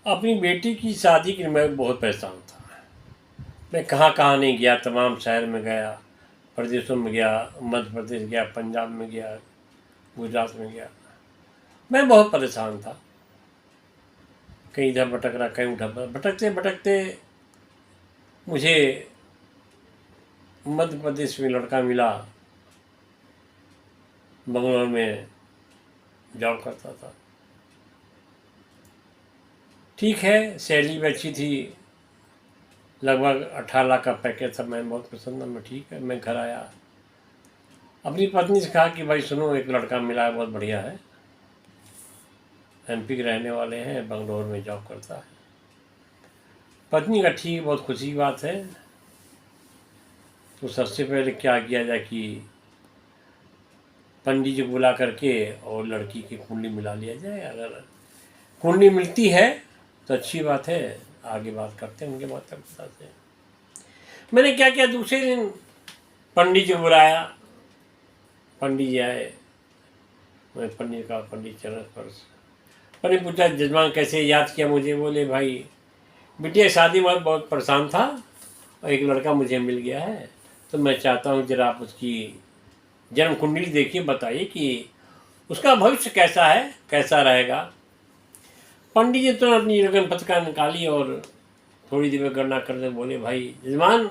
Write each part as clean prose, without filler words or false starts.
अपनी बेटी की शादी के लिए मैं बहुत परेशान था। मैं कहाँ कहाँ नहीं गया, तमाम शहर में गया, प्रदेशों में गया, मध्य प्रदेश गया, पंजाब में गया, गुजरात में गया। मैं बहुत परेशान था, कहीं इधर भटक रहा, कहीं उधर भटकते भटकते मुझे मध्य प्रदेश में लड़का मिला, बंगलौर में जॉब करता था। ठीक है, सैलरी भी अच्छी थी, लगभग 18 लाख का पैकेज था। मैं बहुत पसंद था, मैं ठीक है। मैं घर आया, अपनी पत्नी से कहा कि भाई सुनो, एक लड़का मिला है, बहुत बढ़िया है, MP के रहने वाले हैं, बंगलौर में जॉब करता है। पत्नी का ठीक, बहुत खुशी की बात है। तो सबसे पहले क्या किया जाए कि पंडित जी को बुला करके और लड़की की कुंडली मिला लिया जाए। अगर कुंडली मिलती है तो अच्छी बात है, आगे बात करते हैं उनके माता पिता से। मैंने क्या किया, दूसरे दिन पंडित जी को बुलाया, पंडित जी आए। मैं पंडित का पंडित चरण स्पर्श, पंडित पूछा जजमान कैसे याद किया मुझे? बोले भाई बिटिया शादी में बहुत परेशान था और एक लड़का मुझे मिल गया है, तो मैं चाहता हूँ जरा आप उसकी जन्म कुंडली देखिए, बताइए कि उसका भविष्य कैसा है, कैसा रहेगा। पंडित जी तो अपनी लगन पत्रिका निकाली और थोड़ी देर में गणना करते बोले भाई जजमान,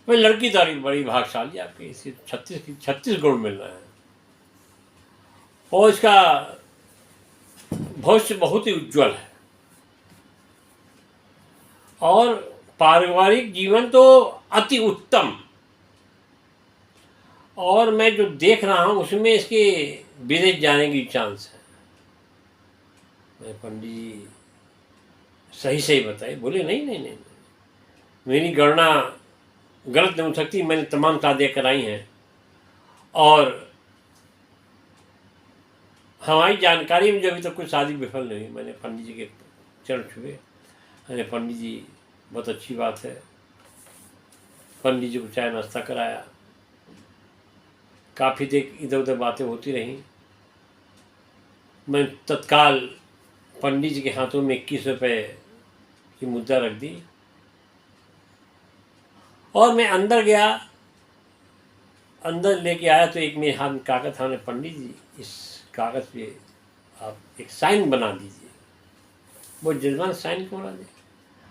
भाई लड़की तारीफ बड़ी भाग्यशाली आपकी, इसे 36 गुण मिल रहे हैं और इसका भविष्य बहुत ही उज्जवल है और पारिवारिक जीवन तो अति उत्तम। और मैं जो देख रहा हूँ उसमें इसके विदेश जाने की चांस है। मैं पंडित जी सही बताए? बोले नहीं नहीं नहीं, मेरी गणना गलत नहीं हो सकती, मैंने तमाम शादियाँ कराई हैं और हमारी जानकारी में जो अभी तक कोई शादी विफल नहीं हुई। मैंने पंडित जी के चरण छुए। अरे पंडित जी बहुत अच्छी बात है। पंडित जी को चाय नाश्ता कराया, काफ़ी देर इधर उधर बातें होती रहीं। मैं तत्काल पंडित जी के हाथों में 21 रुपये की मुद्रा रख दी और मैं अंदर गया। अंदर लेके आया तो एक मेरे हाथ में कागज़ था। पंडित जी इस कागज़ पे आप एक साइन बना दीजिए। वो जजमान साइन क्यों बना दे?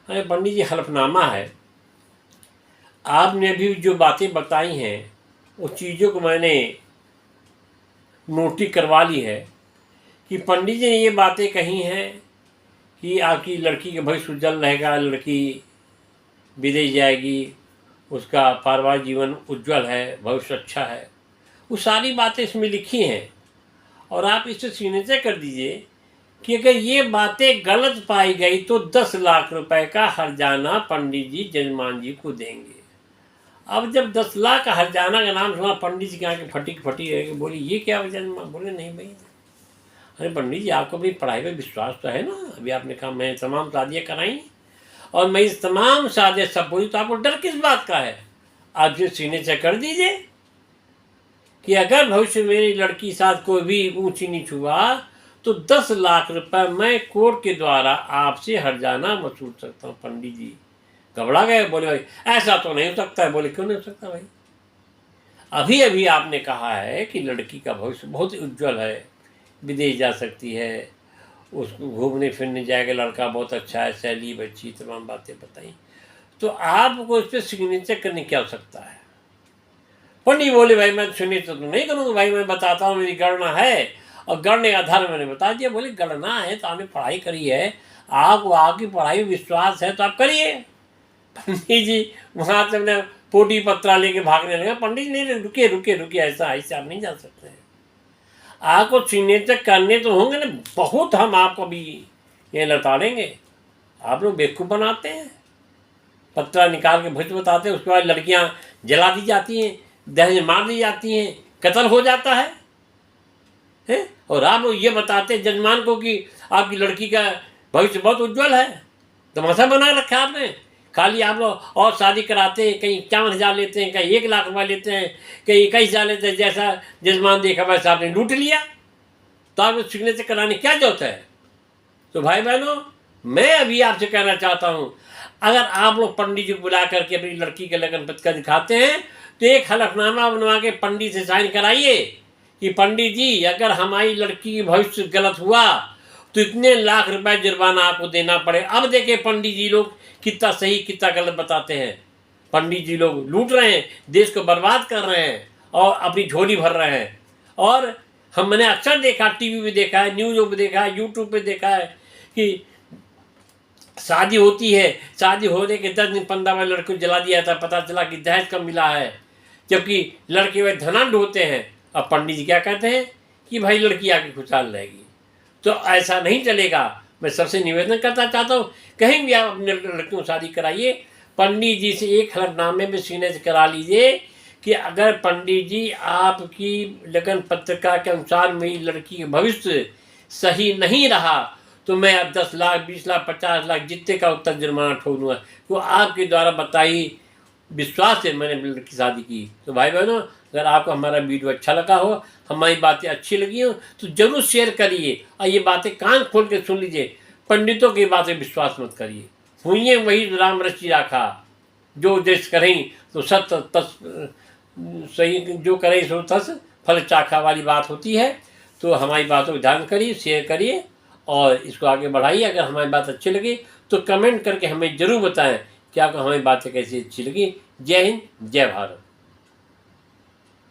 अरे पंडित जी हलफनामा है, आपने अभी जो बातें बताई हैं उस चीज़ों को मैंने नोटिस करवा ली है कि पंडित जी ने ये बातें कही हैं कि आपकी लड़की का भविष्य उज्जवल रहेगा, लड़की विदेश जाएगी, उसका पारिवारिक जीवन उज्जवल है, भविष्य अच्छा है। वो सारी बातें इसमें लिखी हैं और आप इसे सिग्नेचर कर दीजिए कि अगर ये बातें गलत पाई गई तो 10 लाख रुपए का हर्जाना पंडित जी जजमान जी को देंगे। अब जब 10 लाख का हर्जाना का नाम सुना, पंडित जी की आंखें फटी रहेगी। बोली ये क्या जजमान? बोले नहीं भाई। अरे पंडित जी आपको अपनी पढ़ाई पर विश्वास तो है ना? अभी आपने कहा मैं तमाम शादियाँ कराई और मैं इस तमाम शादियाँ सब बोली, तो आपको डर किस बात का है? आप जो सिग्नेचर कर दीजिए कि अगर भविष्य में मेरी लड़की साथ कोई भी ऊंच नीच हुआ तो 10 लाख रुपए मैं कोर्ट के द्वारा आपसे हर्जाना वसूल सकता हूँ। पंडित जी घबरा गए, बोले भाई ऐसा तो नहीं हो सकता है। बोले क्यों नहीं हो सकता भाई? अभी अभी आपने कहा है कि लड़की का भविष्य बहुत उज्जवल है, विदेश जा सकती है, उसको घूमने फिरने जाएगा, लड़का बहुत अच्छा है, सैलरी अच्छी, तमाम बातें बताई, तो आपको इस पर सिग्नेचर करने की आवश्यकता है। पंडित बोले भाई मैं सिग्नेचर तो नहीं करूँगा भाई, मैं बताता हूँ मेरी गणना है और गणने के आधार मैंने बता दिया। बोले गणना है तो आपने पढ़ाई करी है, आपको आपकी पढ़ाई में विश्वास है तो आप करिए। पंडित जी वहाँ से अपने पोटी पत्रा लेके भागने लगे। पंडित जी नहीं, रुकिए, ऐसा आप नहीं जा सकते हैं, आपको सिग्नेचर करने तो होंगे ना, बहुत हम आपको भी ये लताड़ेंगे। आप लोग बेवकूफ़ बनाते हैं, पत्रा निकाल के भुज बताते हैं, उसके बाद लड़कियां जला दी जाती हैं, दहेज मार दी जाती हैं, कत्ल हो जाता है, हैं? और आप लोग ये बताते हैं जजमान को कि आपकी लड़की का भविष्य बहुत उज्जवल है। तमाशा बना रखा है आपने। खाली आप लोग और शादी कराते हैं, कहीं 51,000 लेते हैं, कहीं 1 लाख रुपये लेते हैं, कहीं 21,000 लेते हैं, जैसा जजमान देखा वैसा आपने लूट लिया। तो आप सिग्नेचर कराने क्या जरूरत है? तो भाई बहनों, मैं अभी आपसे कहना चाहता हूँ, अगर आप लोग पंडित जी को बुला करके अपनी लड़की के लगन पत्र दिखाते हैं तो एक हलफनामा बनवा के पंडित से साइन कराइए कि पंडित जी अगर हमारी लड़की की भविष्य गलत हुआ तो इतने लाख रुपए जुर्माना आपको देना पड़े। अब देखिए पंडित जी लोग कितना सही कितना गलत बताते हैं। पंडित जी लोग लूट रहे हैं, देश को बर्बाद कर रहे हैं और अपनी झोली भर रहे हैं। और हमने अक्सर देखा, टीवी पे देखा है, न्यूज़ों पे देखा है, यूट्यूब पे देखा है कि शादी होती है, शादी होने के 10 दिन 15 दिन लड़के को जला दिया था, पता चला कि दहेज कम मिला है, जबकि लड़के वे धनाढ्य होते हैं। अब पंडित जी क्या कहते हैं कि भाई लड़की आके खुशहाल रहेगी। तो ऐसा नहीं चलेगा। मैं सबसे निवेदन करता चाहता हूँ, कहीं भी आप अपने लड़कियों को शादी कराइए, पंडित जी से एक हलफनामे में सिग्नेचर करा लीजिए कि अगर पंडित जी आपकी लगन पत्रिका के अनुसार मेरी लड़की का भविष्य सही नहीं रहा तो मैं अब 10 लाख 20 लाख 50 लाख जितने का उत्तर जुर्माना ठोक दूँगा। तो आपके द्वारा बताई विश्वास से मैंने लड़की शादी की। तो भाई बहनों, अगर आपको हमारा वीडियो अच्छा लगा हो, हमारी बातें अच्छी लगी हो तो ज़रूर शेयर करिए और ये बातें कान खोल के सुन लीजिए। पंडितों की बातें विश्वास मत करिए। हुई वही राम रची राखा, जो देश करें तो सत तस सही, जो करें सो तस फल चाखा वाली बात होती है। तो हमारी बातों को ध्यान करिए, शेयर करिए और इसको आगे बढ़ाइए। अगर हमारी बात अच्छी लगी तो कमेंट करके हमें ज़रूर बताएं कि आपको हमारी बातें कैसी अच्छी लगी। जय हिंद, जय भारत।